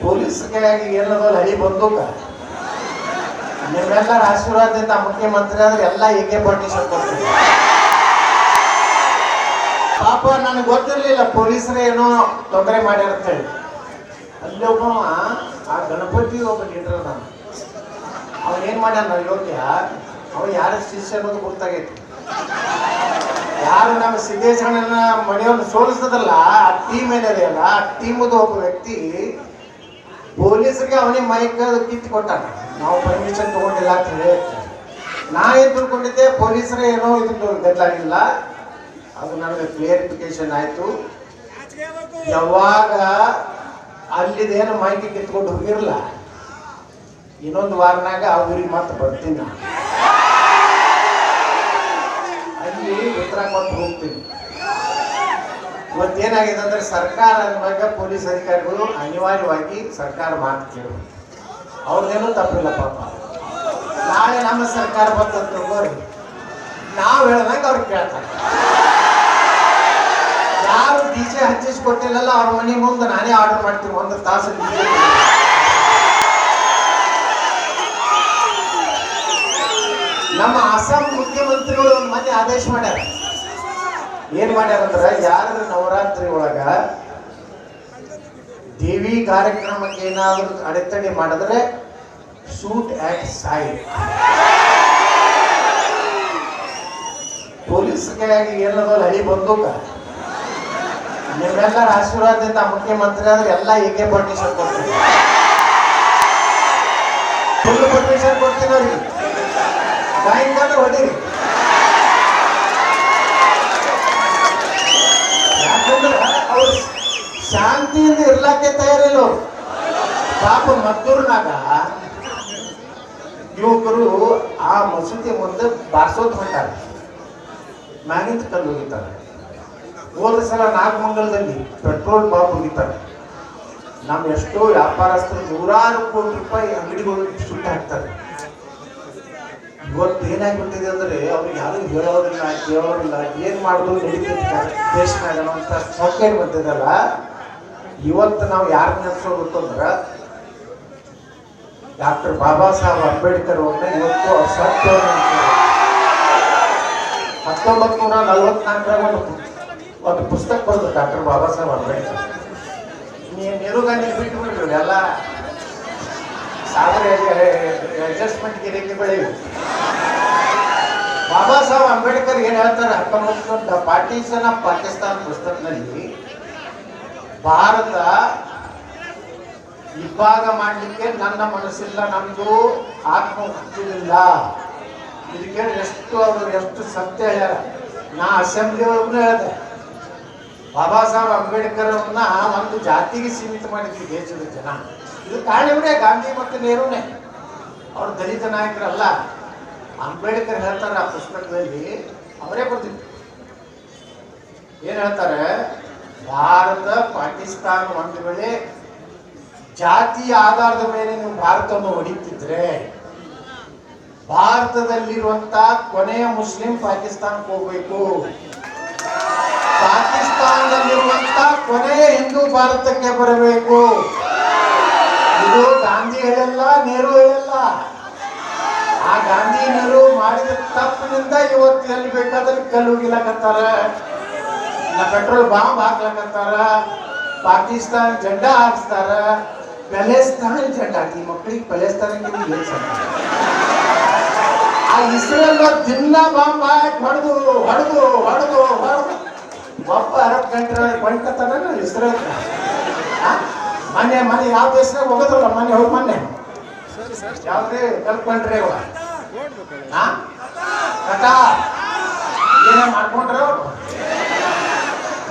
ಪೊಲೀಸ್ಗೆ ಏನದಲ್ಲ ಹಳಿ ಬಂದೂಕ ನಿಮ್ಮೆಲ್ಲರ ಆಶೀರ್ವಾದದಿಂದ ಮುಖ್ಯಮಂತ್ರಿ ಆದ್ರೆ ಎಲ್ಲ AK-47 ಕೊಡ್ತೀವಿ. ಪಾಪ ನನಗೆ ಗೊತ್ತಿರ್ಲಿಲ್ಲ ಪೊಲೀಸರೇ ಏನೋ ತೊಂದರೆ ಮಾಡ್ಯಾರ ಅಂತ ಹೇಳಿ. ಅಲ್ಲಿ ಒಬ್ಬ ಆ ಗಣಪತಿ ಒಬ್ಬ ಲೀಡರ್ ನಾನು ಅವನೇನ್ ಮಾಡ್ಯಾನ ಯೋಗ್ಯ, ಅವ ಯಾರ ಶಿಷ್ಯ ಅನ್ನೋದು ಗೊತ್ತಾಗೈತಿ. ಯಾರು ನಮ್ಮ ಸಿದ್ದೇಶಣ್ಣನ ಮನೆಯನ್ನು ಸೋಲಿಸ್ತದಲ್ಲ ಆ ಟೀಮ್ ಏನಿದೆಯಲ್ಲ ಆ ಟೀಮದು ಒಬ್ಬ ವ್ಯಕ್ತಿ ಪೊಲೀಸರಿಗೆ ಅವನೇ ಮೈಕ್ ಕಿತ್ತು ಕೊಟ್ಟಾನ. ನಾವು ಪರ್ಮಿಷನ್ ತಗೊಂಡಿಲ್ಲ ಅಂತ ಹೇಳಿ ನಾ ಏನ್ ತಿಳ್ಕೊಂಡಿದ್ದೆ ಪೊಲೀಸರೇ ಏನೋ ಇದು ಗದ್ದಲಾಗಿಲ್ಲ. ಅದು ನನಗೆ ಕ್ಲಿಯರಿಫಿಕೇಶನ್ ಆಯ್ತು. ಯಾವಾಗ ಅಲ್ಲಿದೇನು ಮೈಕ್ ಕಿತ್ಕೊಂಡು ಹೋಗಿರಲ್ಲ ಇನ್ನೊಂದು ವಾರನಾಗ ಆ ಊರಿಗೆ ಮತ್ತೆ ಬರ್ತೀನಿ ನಾನು ಅಲ್ಲಿ ಉತ್ತರ ಕೊಟ್ಟು ಹೋಗ್ತೀನಿ. ಇವತ್ತೇನಾಗಿದೆ ಅಂದ್ರೆ ಸರ್ಕಾರ ಅಂದಾಗ ಪೊಲೀಸ್ ಅಧಿಕಾರಿಗಳು ಅನಿವಾರ್ಯವಾಗಿ ಸರ್ಕಾರ ಮಾತು ಕೇಳಬೇಕು. ಅವ್ರದ್ದೇನೂ ತಪ್ಪಿಲ್ಲ ಪಾಪ. ನಾಳೆ ನಮ್ಮ ಸರ್ಕಾರ ಬಂತ ತಗೋರಿ ನಾವು ಹೇಳ್ದಂಗೆ ಅವ್ರು ಕೇಳ್ತಾರೆ. ಯಾರು DJ ಹಚ್ಚಿಸ್ಕೊಟ್ಟಿಲ್ಲಲ್ಲ ಅವ್ರ ಮನೆ ಮುಂದೆ ನಾನೇ ಆರ್ಡರ್ ಮಾಡ್ತೀನಿ 1 ತಾಸು DJ. ನಮ್ಮ ಅಸ್ಸಾಂ ಮುಖ್ಯಮಂತ್ರಿಗಳು ಒಂದು ಮನೆ ಆದೇಶ ಮಾಡ್ಯಾರ. ಏನ್ ಮಾಡ್ಯಾರಂದ್ರ ಯಾರ ನವರಾತ್ರಿ ಒಳಗ ದೇವಿ ಕಾರ್ಯಕ್ರಮಕ್ಕೆ ಏನಾದ್ರು ಅಡೆತಡೆ ಮಾಡಿದ್ರೆ ಶೂಟ್ ಆಟ್ ಸೈಡ್. ಪೊಲೀಸ್ಗೆ ಏನದಲ್ಲ ಹಳಿ ಬಂದೂಕ ನಿಮ್ಮೆಲ್ಲರ ಆಶೀರ್ವಾದದಿಂದ ಮುಖ್ಯಮಂತ್ರಿ ಆದ್ರೆ ಎಲ್ಲ AK-47 ಕೊಡ್ತೀವಿ. ಫುಲ್ ಪರ್ಮಿಷನ್ ಕೊಡ್ತೀನಿ ಅವ್ರಿಗೆ. ಗಾಯಂದ್ರೆ ಹೊಡೀರಿ. ಯಾಕಂದ್ರೆ ಅವ್ರು ಶಾಂತಿಯಿಂದ ಇರ್ಲಾಕೆ ತಯಾರಿಲ್ಲ ಅವ್ರು. ಪಾಪ ಮದ್ದೂರ್ನಾಗ ಯುವಕರು ಆ ಮಸೂತಿ ಮುಂದೆ ಬಾರ್ಸೋದ್ ಹೊಂಟಾರೆ, ಮ್ಯಾಗಿಂದ ಕಲ್ಲು ಹೋಗಿತಾರೆ. ಹೋದ ಸಲ ನಾಗಮಂಗಲದಲ್ಲಿ ಪೆಟ್ರೋಲ್ ಬಾಂಬ್ ಹೋಗಿದ್ದಾರೆ. ನಮ್ಮ ಎಷ್ಟೋ ವ್ಯಾಪಾರಸ್ಥರು ನೂರಾರು ಕೋಟಿ ರೂಪಾಯಿ ಅಂಗಡಿಗಳು ಸುಟ್ಟು ಹಾಕ್ತಾರೆ. ಇವತ್ತು ಏನಾಗ್ಬಿಟ್ಟಿದೆ ಅಂದ್ರೆ ಅವ್ರಿಗೆ ಯಾರು ಹೇಳೋದಿಲ್ಲ ಕೇಳೋದಿಲ್ಲ, ಏನ್ ಮಾಡೋದು ನಡೀತಿರ್ತಾರೆ ದೇಶನಾಗ ಅಂತ ಸೊಕ್ಕೇನು ಬಂದಿದಲ್ಲ. ಇವತ್ತು ನಾವು ಯಾರು ನೆನೆಸೋದು ಅಂತಂದ್ರೆ ಡಾಕ್ಟರ್ ಬಾಬಾ ಸಾಹೇಬ್ ಅಂಬೇಡ್ಕರ್ ಅವ್ರನ್ನ ಇವತ್ತು ಸತ್ಯ 1944 ಒಂದು ಪುಸ್ತಕ ಬರೆದು ಡಾಕ್ಟರ್ ಬಾಬಾ ಸಾಹೇಬ್ ಅಂಬೇಡ್ಕರ್. ನೆಹರು ಗಾಂಧಿ ಬಿಟ್ಟು ಬಿಡ್ರಿ ಎಲ್ಲ ಸಾಗರ ಅಡ್ಜಸ್ಟ್ಮೆಂಟ್ ಗಿರಿಕೆ ಬೆಳೆಯಿರಿ. ಬಾಬಾ ಸಾಹೇಬ್ ಅಂಬೇಡ್ಕರ್ ಏನ್ ಹೇಳ್ತಾರೆ 19 ಪಾರ್ಟಿಷನ್ ಆಫ್ ಪಾಕಿಸ್ತಾನ ಪುಸ್ತಕದಲ್ಲಿ ಭಾರತ ವಿಭಾಗ ಮಾಡಲಿಕ್ಕೆ ನನ್ನ ಮನಸ್ಸಿಲ್ಲ, ನಮ್ದು ಆತ್ಮ ಹುಟ್ಟುವುದಿಲ್ಲ. ಇದಕ್ಕೆ ಎಷ್ಟು ಸತ್ಯ ಹೇಳ್ಯಾರ. ನಾ ಅಸೆಂಬ್ಲಿ ಒಳಗೂ ಹೇಳಿದೆ ಬಾಬಾ ಸಾಹೇಬ್ ಅಂಬೇಡ್ಕರ್ ಅವ್ರನ್ನ ಒಂದು ಜಾತಿಗೆ ಸೀಮಿತ ಮಾಡಿದ್ವಿ ದೇಶದ ಜನ. ಇದು ಕಾರಣವೇ ಗಾಂಧಿ ಮತ್ತು ನೆಹರೂನೇ, ಅವ್ರು ದಲಿತ ನಾಯಕರಲ್ಲ. ಅಂಬೇಡ್ಕರ್ ಹೇಳ್ತಾರೆ ಆ ಪುಸ್ತಕದಲ್ಲಿ, ಅವರೇ ಬರ್ತಿದ್ರು. ಏನ್ ಹೇಳ್ತಾರೆ, ಭಾರತ ಪಾಕಿಸ್ತಾನ ಒಂದು ವೇಳೆ ಜಾತಿಯ ಆಧಾರದ ಮೇಲೆ ನೀವು ಭಾರತವನ್ನು ಹೊಡಿತಿದ್ರೆ ಭಾರತದಲ್ಲಿರುವಂತ ಕೊನೆಯ ಮುಸ್ಲಿಂ ಪಾಕಿಸ್ತಾನಕ್ಕೆ ಹೋಗ್ಬೇಕು, ಪಾಕಿಸ್ತಾನದಲ್ಲಿರುವಂತ ಕೊನೆಯ ಹಿಂದೂ ಭಾರತಕ್ಕೆ ಬರಬೇಕು. ಇದು ಗಾಂಧಿ ಹೇಳಲ್ಲ, ನೆಹರು ಹೇಳಲ್ಲ. ಆ ಗಾಂಧಿ ನೆಹರು ಮಾಡಿದ ತಪ್ಪಿನಿಂದ ಇವತ್ತು ಎಲ್ಲಿ ಬೇಕಾದ್ರೆ ಕಲ್ಲು ಹೋಗಿಲಕತ್ತಾರ, ಪೆಟ್ರೋಲ್ ಬಾಂಬ್ ಹಾಕ್ಲಕತ್ತಾರ, ಪಾಕಿಸ್ತಾನ ಜೆಂಡಾ ಹಾರಿಸ್ತಾರ, ಪ್ಯಾಲೆಸ್ತಾನ್ ಜೆಂಡಾ. ಈ ಮಕ್ಕಳಿಗೆ ಪ್ಯಾಲೆಸ್ತಾನಕ್ಕೆ ಏನ್ ಸಂಬಂಧ? ಆ ಇಸ್ರೇಲ್ ದಿನ ಬಾಂಬ್ ಹಾಕಿ ಹೊಡೆದು ಹೊಡೆದು ಹೊಡೆದು ಹೊಡೆದು ಒಬ್ಬ ಅರಬ್ ಕಂಟ್ರಿ ಕೊಂಡ್ಕತ್ತಾನ ಇಸ್ರೇಲ್. ಮನೆ ಯಾವ ದೇಶದಾಗ ಹೋಗೋದಲ್ಲ, ಮೊನ್ನೆ ಯಾವ್ದೇ ಕಲ್ಕೊಂಡ್ರಿ ಕಟಾರ್ ಏನೋ ಮಾಡ್ಕೊಂಡ್ರ,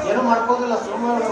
ಏನು ಮಾಡ್ಕೋದಿಲ್ಲ ಸುಮ್ಮನೆ